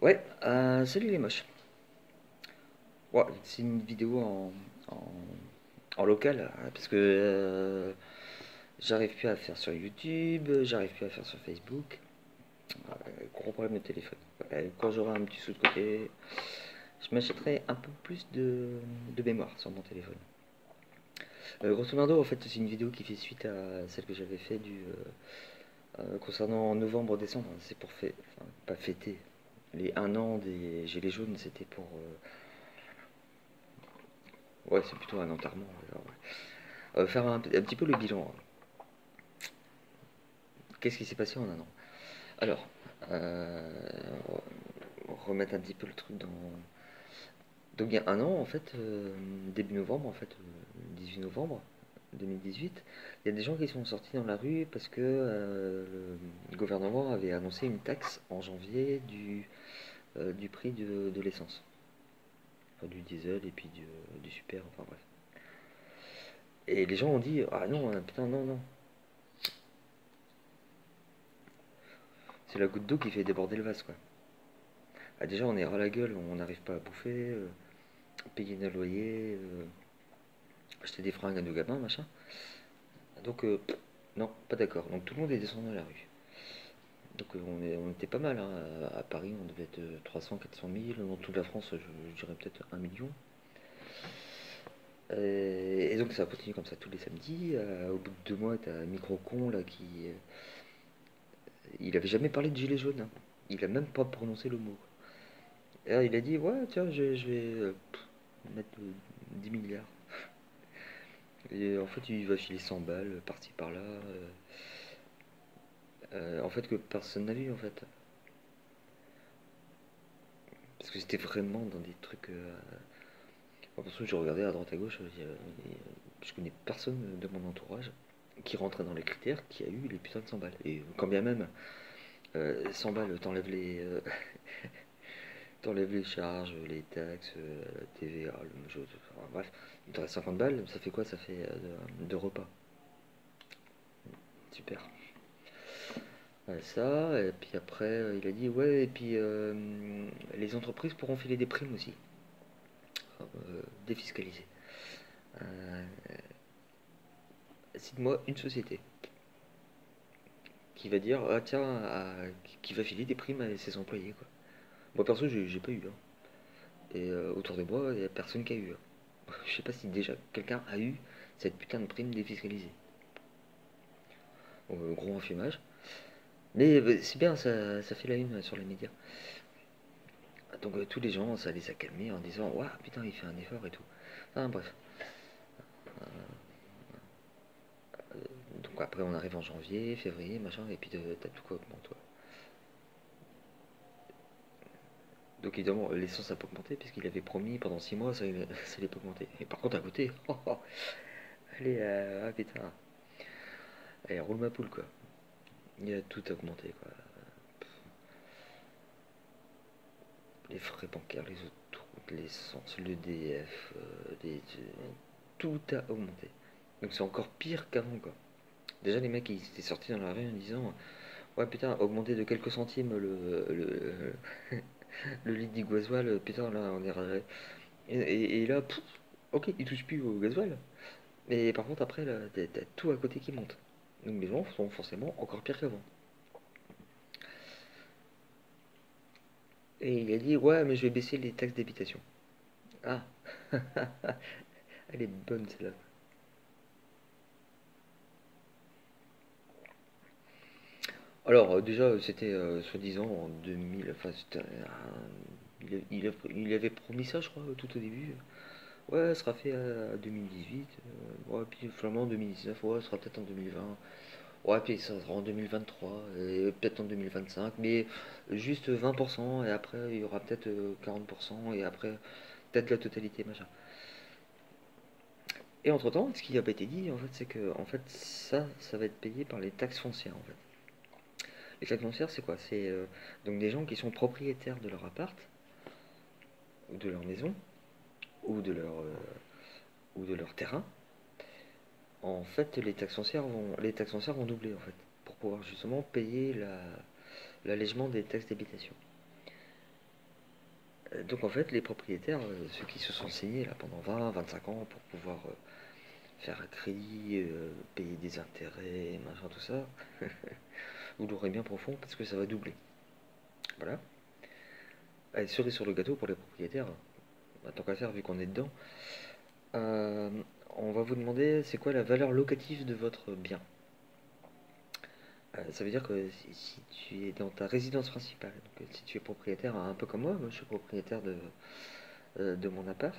Ouais, salut les moches. Ouais, c'est une vidéo en, en local, parce que j'arrive plus à faire sur YouTube, j'arrive plus à faire sur Facebook. Gros problème de téléphone. Quand j'aurai un petit sou de côté, je m'achèterai un peu plus de mémoire sur mon téléphone. Grosso modo, en fait, c'est une vidéo qui fait suite à celle que j'avais fait concernant novembre-décembre. C'est pour enfin, pas fêter. Les un an des Gilets jaunes, c'était pour. Ouais, c'est plutôt un enterrement. Faire un petit peu le bilan. Qu'est-ce qui s'est passé en un an? Alors, euh, remettre un petit peu le truc dans. Donc il y a un an, en fait, début novembre, en fait, 18 novembre 2018, il y a des gens qui sont sortis dans la rue parce que le gouvernement avait annoncé une taxe en janvier du prix de l'essence. Enfin, du diesel et puis du super, enfin bref. Et les gens ont dit, ah non, putain, non, non. C'est la goutte d'eau qui fait déborder le vase, quoi. Ah, déjà, on est ras la gueule, on n'arrive pas à bouffer, payer nos loyers, acheter des fringues à nos gamins, machin. Donc, non, pas d'accord. Donc, tout le monde est descendu dans la rue. Donc, on était pas mal, hein. À Paris, on devait être 300, 400 000. Dans toute la France, je dirais peut-être 1 million. Et donc, ça a continué comme ça tous les samedis. Au bout de 2 mois, t'as un micro-con là qui. Il avait jamais parlé de gilet jaune, hein. Il a même pas prononcé le mot. Et là, il a dit, ouais, tiens, je vais mettre 10 milliards. Et en fait, il va filer 100 balles par-ci par-là. En fait, que personne n'a vu en fait. Parce que c'était vraiment dans des trucs. Moi, parce que j'ai regardé à droite à gauche, je connais personne de mon entourage qui rentrait dans les critères qui a eu les putains de 100 balles. Et quand bien même, 100 balles, t'enlèves les charges, les taxes, TVA, enfin, bref, il te reste 50 balles, ça fait quoi? Ça fait deux repas. Super. Ouais, ça, et puis après, il a dit, ouais, et puis les entreprises pourront filer des primes aussi, défiscalisées. Euh, Cite-moi une société qui va dire, ah tiens, qui va filer des primes à ses employés, quoi. Moi, perso, j'ai pas eu, hein. Et autour de moi, il y a personne qui a eu, hein. Je sais pas si déjà quelqu'un a eu cette putain de prime défiscalisée. Gros enfumage. Mais c'est bien, ça fait la une sur les médias. Donc tous les gens, ça les a calmés en disant, waouh, putain, il fait un effort et tout. Enfin bref. Donc après, on arrive en janvier, février, machin, et puis t'as tout quoi augmente, toi. Donc évidemment, l'essence n'a pas augmenté, puisqu'il avait promis pendant 6 mois, ça allait pas augmenter. Et par contre, à côté, oh, oh, allez, ah putain, allez, roule ma poule, quoi. Il a tout augmenté, quoi. Les frais bancaires, les autoroutes, l'essence, l'EDF, tout a augmenté. Donc c'est encore pire qu'avant, quoi. Déjà, les mecs, ils étaient sortis dans la rue en disant, ouais, putain, augmenter de quelques centimes le litre du gasoil, putain, là, on est. Et là, pff, ok, ils touchent plus au gasoil. Mais par contre, après, là, t'as tout à côté qui monte. Donc les gens sont forcément encore pire qu'avant. Et il a dit, ouais, mais je vais baisser les taxes d'habitation. Ah, elle est bonne celle-là. Alors, déjà, c'était soi-disant en 2000. Enfin, il avait promis ça, je crois, tout au début. Ouais, ça sera fait à 2018. Ouais, puis finalement en 2019, ouais, ça sera peut-être en 2020. Ouais, puis ça sera en 2023, et peut-être en 2025, mais juste 20%, et après il y aura peut-être 40%, et après peut-être la totalité, machin. Et entre-temps, ce qui n'a pas été dit, en fait, c'est que en fait, ça va être payé par les taxes foncières, en fait. Les taxes foncières, c'est quoi? C'est donc des gens qui sont propriétaires de leur appart, ou de leur maison, ou de leur terrain. En fait, les taxes foncières vont doubler, en fait, pour pouvoir justement payer l'allègement des taxes d'habitation. Donc en fait, les propriétaires, ceux qui se sont saignés là pendant 20, 25 ans pour pouvoir faire un crédit, payer des intérêts, machin, tout ça, vous l'aurez bien profond parce que ça va doubler. Voilà. Allez, cerise sur le gâteau pour les propriétaires, bah, tant qu'à faire vu qu'on est dedans, euh, on va vous demander c'est quoi la valeur locative de votre bien. Ça veut dire que si tu es dans ta résidence principale, donc si tu es propriétaire, un peu comme moi je suis propriétaire de mon appart,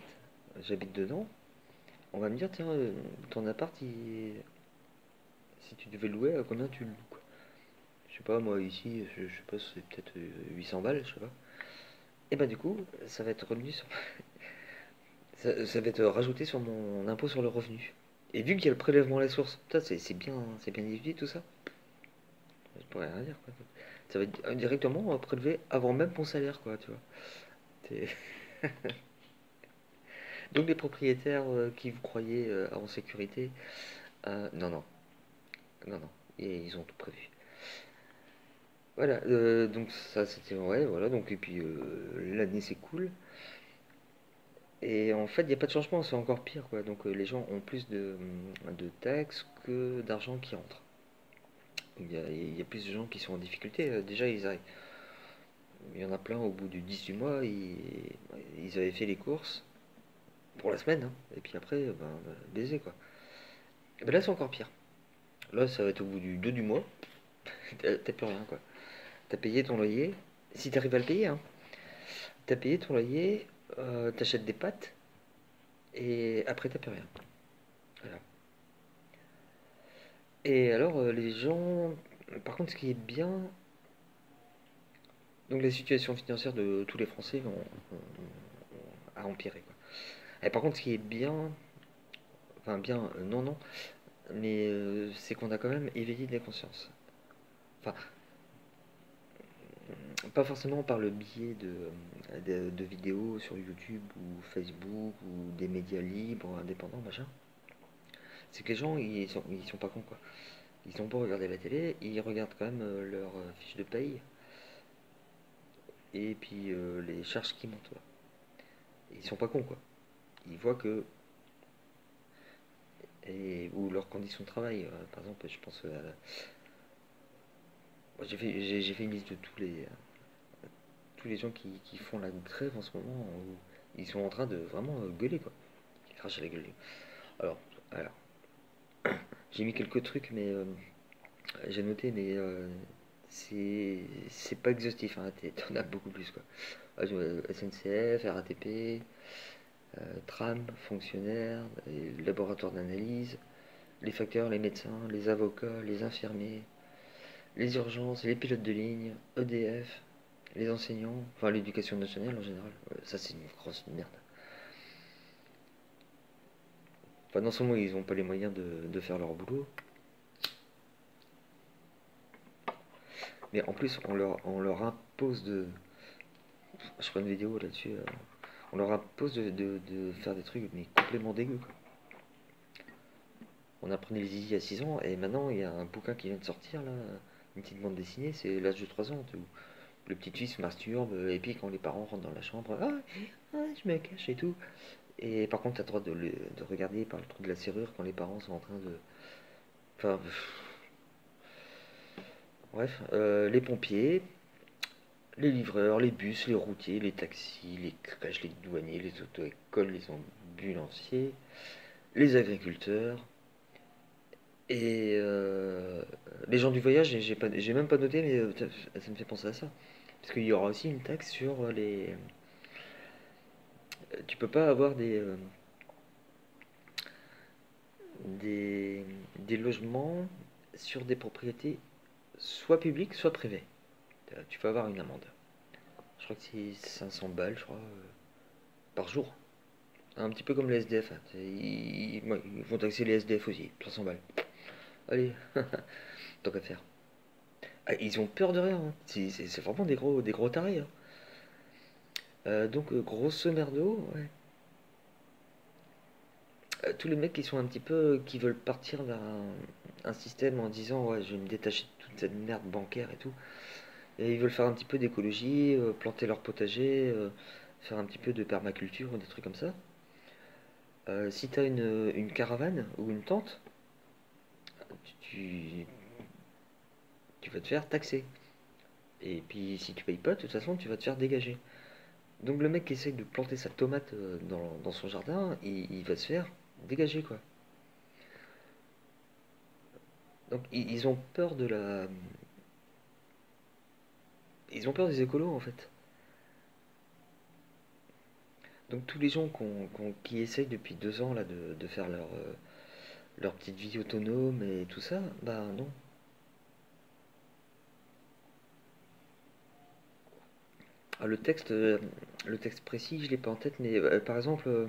j'habite dedans, on va me dire tiens, ton appart, si tu devais le louer, à combien tu le loues quoi. Je sais pas, moi ici, je sais pas, c'est peut-être 800 balles, je sais pas. Et bah du coup, ça va être revenu sur... ça va être rajouté sur mon impôt sur le revenu. Et vu qu'il y a le prélèvement à la source, putain, c'est bien étudié tout ça. Je pourrais rien dire quoi. Ça va être directement prélevé avant même mon salaire quoi, tu vois. C'est- Donc les propriétaires qui vous croyez en sécurité, non, non, non, non, et ils ont tout prévu. Voilà, donc ça c'était ouais, voilà, donc et puis l'année s'écoule et en fait il n'y a pas de changement, c'est encore pire quoi. Donc les gens ont plus de taxes que d'argent qui entre. Il y a plus de gens qui sont en difficulté. Déjà il y en a plein au bout du 18 mois, ils avaient fait les courses pour la semaine, hein. Et puis après, ben, baiser quoi. Et ben là c'est encore pire. Là ça va être au bout du 2 du mois, t'as plus rien quoi. T'as payé ton loyer, si t'arrives à le payer, hein. T'as payé ton loyer, t'achètes des pâtes, et après t'as plus rien. Voilà. Et alors les gens, par contre ce qui est bien, donc la situation financière de tous les Français a empiré quoi. Et par contre ce qui est bien, enfin bien, non non, mais c'est qu'on a quand même éveillé des consciences. Enfin, pas forcément par le biais de vidéos sur YouTube ou Facebook ou des médias libres, indépendants, machin. C'est que les gens, ils sont pas cons, quoi. Ils ont beau regarder la télé, ils regardent quand même leur fiche de paye et puis les charges qui montent, quoi. Ils sont pas cons, quoi. Ils voient que... ou leurs conditions de travail. Par exemple, je pense à... Moi, j'ai fait une liste de tous les gens qui font la grève en ce moment, où ils sont en train de vraiment gueuler, quoi. Ils crachent à la gueule. Alors, alors, j'ai mis quelques trucs, mais j'ai noté, mais c'est pas exhaustif, hein, t'en as beaucoup plus, quoi. SNCF, RATP, tram, fonctionnaires, et laboratoire d'analyse, les facteurs, les médecins, les avocats, les infirmiers, les urgences, les pilotes de ligne, EDF, les enseignants, enfin l'éducation nationale en général. Ça, c'est une grosse merde. Enfin, non seulement ils n'ont pas les moyens de faire leur boulot, mais en plus on leur impose de... Je ferai une vidéo là-dessus. On leur impose de faire des trucs mais complètement dégueux, quoi. On apprenait les zizi à 6 ans et maintenant il y a un bouquin qui vient de sortir là, une petite bande dessinée, c'est l'âge de 3 ans, où le petit fils se masturbe et puis quand les parents rentrent dans la chambre, je me cache et tout. Et par contre t'as le droit de regarder par le trou de la serrure quand les parents sont en train de... Enfin, bref, les pompiers, les livreurs, les bus, les routiers, les taxis, les crèches, les douaniers, les auto-écoles, les ambulanciers, les agriculteurs et les gens du voyage. J'ai même pas noté, mais ça me fait penser à ça. Parce qu'il y aura aussi une taxe sur les. Tu peux pas avoir des logements sur des propriétés soit publiques, soit privées. Tu peux avoir une amende. Je crois que c'est 500 balles, je crois, par jour. Un petit peu comme les SDF, hein. Ils vont taxer les SDF aussi, 300 balles. Allez, tant qu'à faire. Ah, ils ont peur de rien, hein. C'est vraiment des gros tarés, hein. Donc, grosso merdo, ouais. Tous les mecs qui sont un petit peu, qui veulent partir vers un système en disant ouais, je vais me détacher de toute cette merde bancaire et tout. Et ils veulent faire un petit peu d'écologie, planter leur potager, faire un petit peu de permaculture ou des trucs comme ça. Si tu as une caravane ou une tente, tu, tu vas te faire taxer. Et puis si tu payes pas, de toute façon, tu vas te faire dégager. Donc le mec qui essaye de planter sa tomate dans son jardin, il va se faire dégager, quoi. Donc ils ont peur de la... Ils ont peur des écolos, en fait. Donc tous les gens qui essayent depuis 2 ans là, de faire leur petite vie autonome et tout ça, bah non. Ah, le texte précis, je l'ai pas en tête, mais par exemple,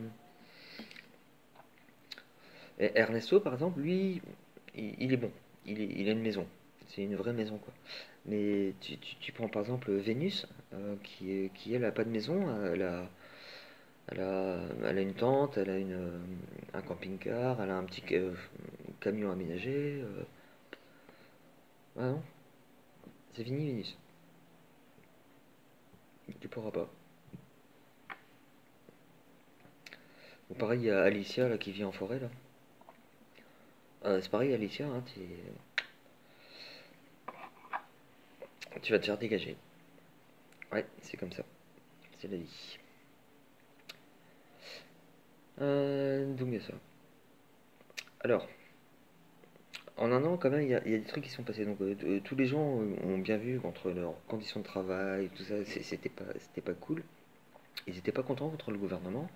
Ernesto, par exemple, lui, il est bon. Il a une maison. C'est une vraie maison, quoi. Mais tu prends par exemple Vénus, qui elle a pas de maison, elle a une tente, elle a un camping-car, elle a un petit camion aménagé. Ah non, c'est fini Vénus. Tu pourras pas. Ou pareil, il y a Alicia là, qui vit en forêt là. C'est pareil, Alicia, hein, tu vas te faire dégager. Ouais, c'est comme ça. C'est la vie. Donc il y a ça. Alors, en un an, quand même, il y a des trucs qui sont passés. Donc, tous les gens ont bien vu qu'entre leurs conditions de travail, tout ça, c'était pas cool. Ils étaient pas contents contre le gouvernement.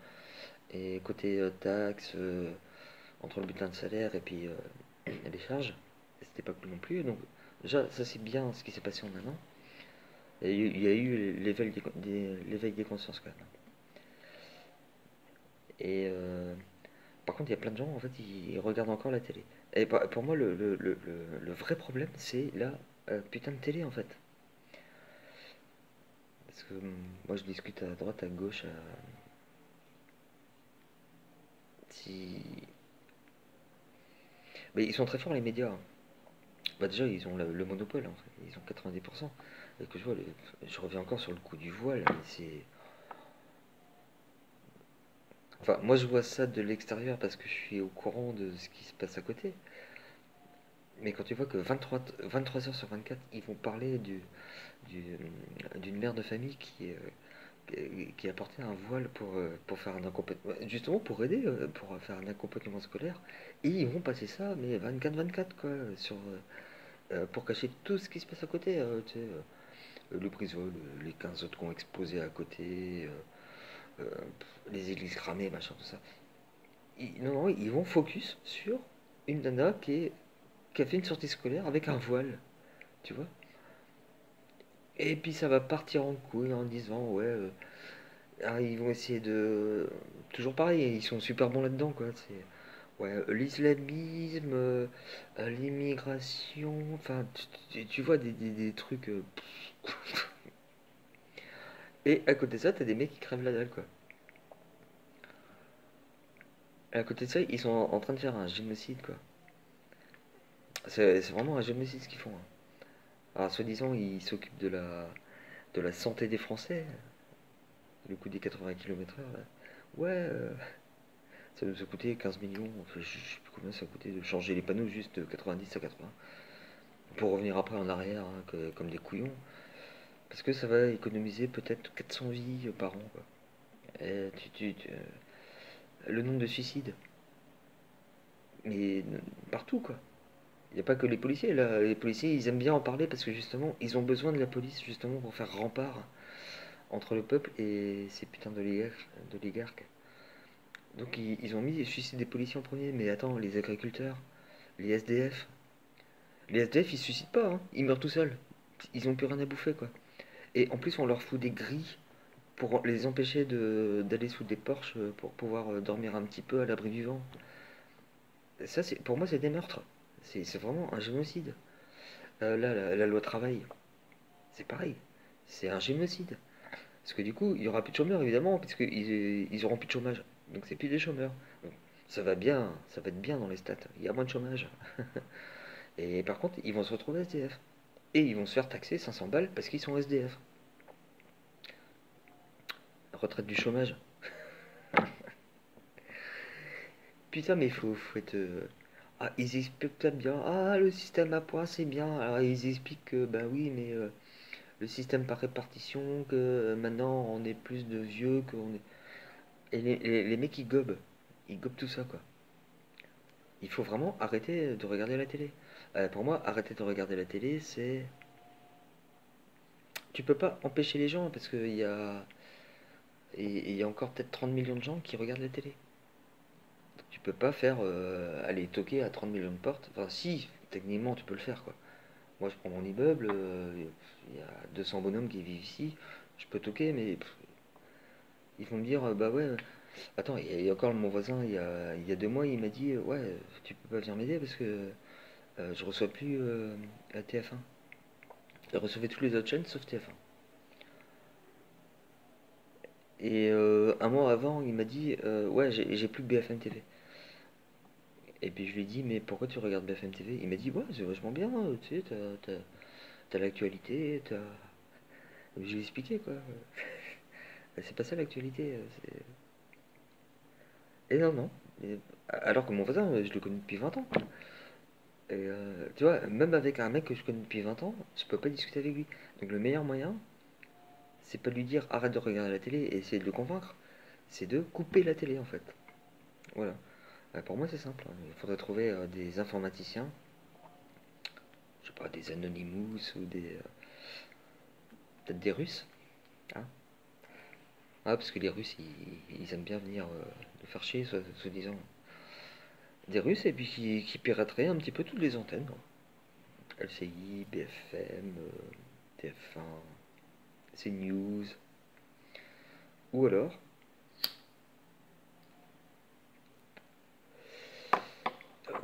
Et côté taxes, entre le bulletin de salaire et puis les charges, c'était pas cool non plus. Donc, déjà, ça c'est bien ce qui s'est passé en un an. Et il y a eu l'éveil des consciences quand même. Et par contre, il y a plein de gens, en fait, ils regardent encore la télé. Et pour moi, le vrai problème, c'est la putain de télé, en fait. Parce que moi, je discute à droite, à gauche, si... Mais ils sont très forts, les médias, hein. Bah déjà, ils ont le monopole, en fait. Ils ont 90%. Et que je reviens encore sur le coup du voile, mais c'est... Enfin, moi, je vois ça de l'extérieur parce que je suis au courant de ce qui se passe à côté. Mais quand tu vois que 23 heures sur 24, ils vont parler du- d'une mère de famille qui a porté un voile pour faire un accompagnement, justement pour aider, pour faire un accompagnement scolaire, et ils vont passer ça, mais 24-24, quoi, pour cacher tout ce qui se passe à côté, tu sais, le brisol, les 15 autres qui ont explosé à côté, les églises cramées, machin, tout ça. Non, non, ils vont focus sur une nana qui a fait une sortie scolaire avec un voile, tu vois. Et puis ça va partir en couille en disant, ouais, ils vont essayer de... Toujours pareil, ils sont super bons là-dedans, quoi. Ouais, l'islamisme, l'immigration, enfin, tu vois des trucs... Et à côté de ça, t'as des mecs qui crèvent la dalle, quoi. Et à côté de ça, ils sont en train de faire un génocide, quoi. C'est vraiment un génocide ce qu'ils font, hein. Alors, soi-disant, ils s'occupent de la santé des Français, le coût des 80 km/h, là. Ouais, ça nous a coûté 15 millions, enfin, je sais plus combien ça a coûté de changer les panneaux juste de 90 à 80. Pour revenir après en arrière, hein, comme des couillons. Parce que ça va économiser peut-être 400 vies par an, quoi. Et le nombre de suicides, mais partout, quoi. Il n'y a pas que les policiers, là. Les policiers, ils aiment bien en parler parce que justement, ils ont besoin de la police, justement, pour faire rempart entre le peuple et ces putains d'oligarques. Donc ils ont mis les suicides des policiers en premier. Mais attends, les agriculteurs, les SDF. Les SDF, ils se suicident pas, hein. Ils meurent tout seuls. Ils ont plus rien à bouffer, quoi. Et en plus, on leur fout des grilles pour les empêcher d'aller sous des porches pour pouvoir dormir un petit peu à l'abri du vent. Ça, pour moi, c'est des meurtres. C'est vraiment un génocide. Là, la loi travail, c'est pareil. C'est un génocide. Parce que du coup, il y aura plus de chômeurs, évidemment, puisqu'ils ils auront plus de chômage. Donc c'est plus des chômeurs. Donc, ça va bien, ça va être bien dans les stats. Il y a moins de chômage. Et par contre, ils vont se retrouver SDF. Et ils vont se faire taxer 500 balles parce qu'ils sont SDF. retraite du chômage. Putain, mais faut être. Ah, ils expliquent ça bien. Ah, le système à points, c'est bien. Alors, ils expliquent que, bah oui, mais le système par répartition, que maintenant on est plus de vieux, qu'on est. Et les mecs, ils gobent. Ils gobent tout ça, quoi. Il faut vraiment arrêter de regarder la télé. Pour moi, arrêter de regarder la télé, c'est. Tu peux pas empêcher les gens parce qu'il y a. Il y a encore peut-être 30 millions de gens qui regardent la télé. Tu peux pas faire aller toquer à 30 millions de portes. Enfin, si, techniquement, tu peux le faire, quoi. Moi, je prends mon immeuble, il y a 200 bonhommes qui vivent ici. Je peux toquer, mais ils vont me dire, bah ouais, attends, il y a encore mon voisin, il y a 2 mois, il m'a dit, ouais, tu peux pas venir m'aider parce que je reçois plus la TF1. Je recevais toutes les autres chaînes sauf TF1. Et un mois avant, il m'a dit, ouais, j'ai plus que BFM TV. Et puis je lui ai dit, mais pourquoi tu regardes BFM TV? Il m'a dit, ouais, c'est vachement bien, tu sais, t'as l'actualité, t'as. Je lui ai expliqué, quoi. C'est pas ça l'actualité. Et non, non. Alors que mon voisin, je le connais depuis 20 ans. Et tu vois, même avec un mec que je connais depuis 20 ans, je peux pas discuter avec lui. Donc le meilleur moyen, c'est pas de lui dire arrête de regarder la télé et essayer de le convaincre, c'est de couper la télé en fait. Voilà. Pour moi, c'est simple, hein. Il faudrait trouver des informaticiens, je sais pas, des Anonymous ou des. Peut-être des Russes. Hein. Ah, parce que les Russes, ils aiment bien venir nous faire chier, soi-disant. Des Russes, et puis qui pirateraient un petit peu toutes les antennes, quoi. LCI, BFM, TF1, CNews. Ou alors,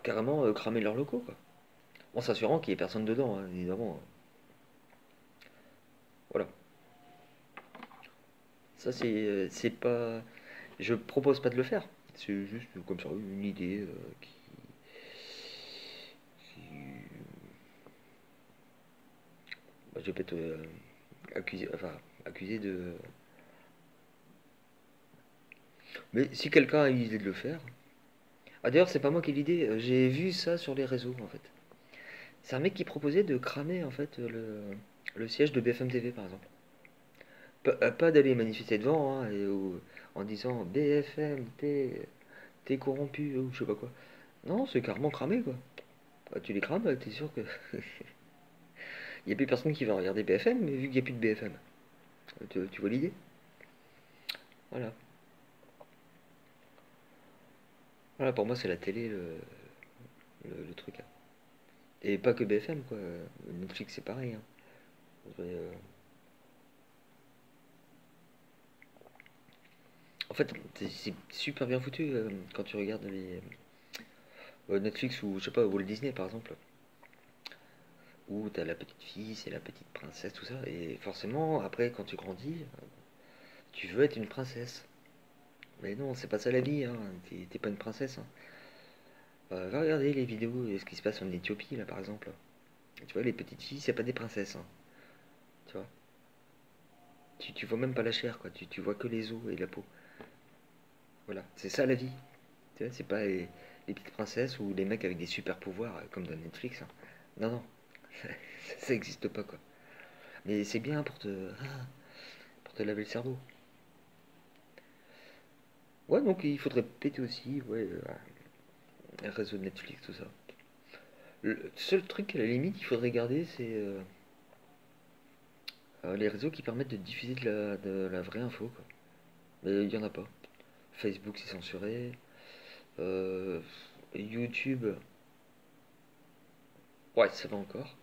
carrément cramer leurs locaux, quoi. En s'assurant qu'il n'y ait personne dedans, hein, évidemment. Voilà. Ça, c'est pas. Je propose pas de le faire. C'est juste comme ça, une idée qui- bah, je vais peut-être accuser, enfin, accusé de. Mais si quelqu'un a l'idée de le faire. Ah, d'ailleurs, c'est pas moi qui ai l'idée. J'ai vu ça sur les réseaux, en fait. C'est un mec qui proposait de cramer, en fait, le siège de BFM TV, par exemple. Pas d'aller manifester devant, hein, en disant BFM, t'es corrompu, ou je sais pas quoi. Non, c'est carrément cramé, quoi. Bah, tu les crames, t'es sûr que. Il n'y a plus personne qui va regarder BFM, mais vu qu'il n'y a plus de BFM. Tu vois l'idée? Voilà. Voilà, pour moi, c'est la télé le truc, hein. Et pas que BFM, quoi. Netflix, c'est pareil, hein. En fait, c'est super bien foutu quand tu regardes les Netflix ou, je sais pas, Walt Disney, par exemple. Où t'as la petite fille, c'est la petite princesse, tout ça. Et forcément, après, quand tu grandis, tu veux être une princesse. Mais non, c'est pas ça la vie, hein. T'es pas une princesse, hein. Va regarder les vidéos et ce qui se passe en Éthiopie, là, par exemple. Tu vois, les petites filles, c'est pas des princesses, hein. Tu vois, tu vois même pas la chair, quoi. Tu vois que les os et la peau. Voilà, c'est ça la vie. Tu vois, c'est pas les petites princesses ou les mecs avec des super pouvoirs comme dans Netflix, hein. Non, non, ça existe pas, quoi. Mais c'est bien pour te laver le cerveau. Ouais, donc il faudrait péter aussi, ouais, un réseau de Netflix, tout ça. Le seul truc, à la limite, il faudrait garder, c'est les réseaux qui permettent de diffuser de la vraie info, quoi. Mais il y en a pas. Facebook, c'est censuré. Euh, YouTube, ouais, ça va encore.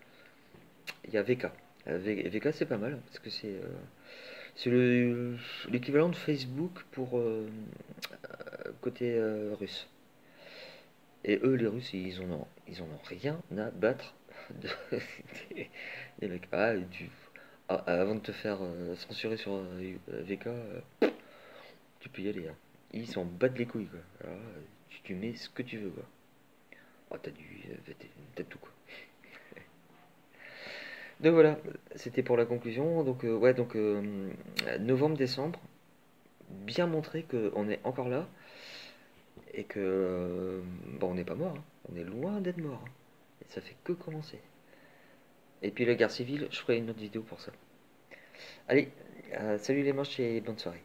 Il y a VK. VK, c'est pas mal, parce que c'est l'équivalent de Facebook pour côté russe. Et eux, les Russes, ils en ont rien à battre de- des, des mecs. Avant de te faire censurer sur VK, tu peux y aller, hein. Ils s'en battent les couilles, quoi. Alors, tu mets ce que tu veux, quoi. Oh, t'as tout, quoi. Donc voilà, c'était pour la conclusion. Donc, ouais, donc novembre-décembre, bien montrer qu'on est encore là et que bon, on n'est pas mort, hein. On est loin d'être mort, hein. Et ça fait que commencer. Et puis la guerre civile, je ferai une autre vidéo pour ça. Allez, salut les manches et bonne soirée.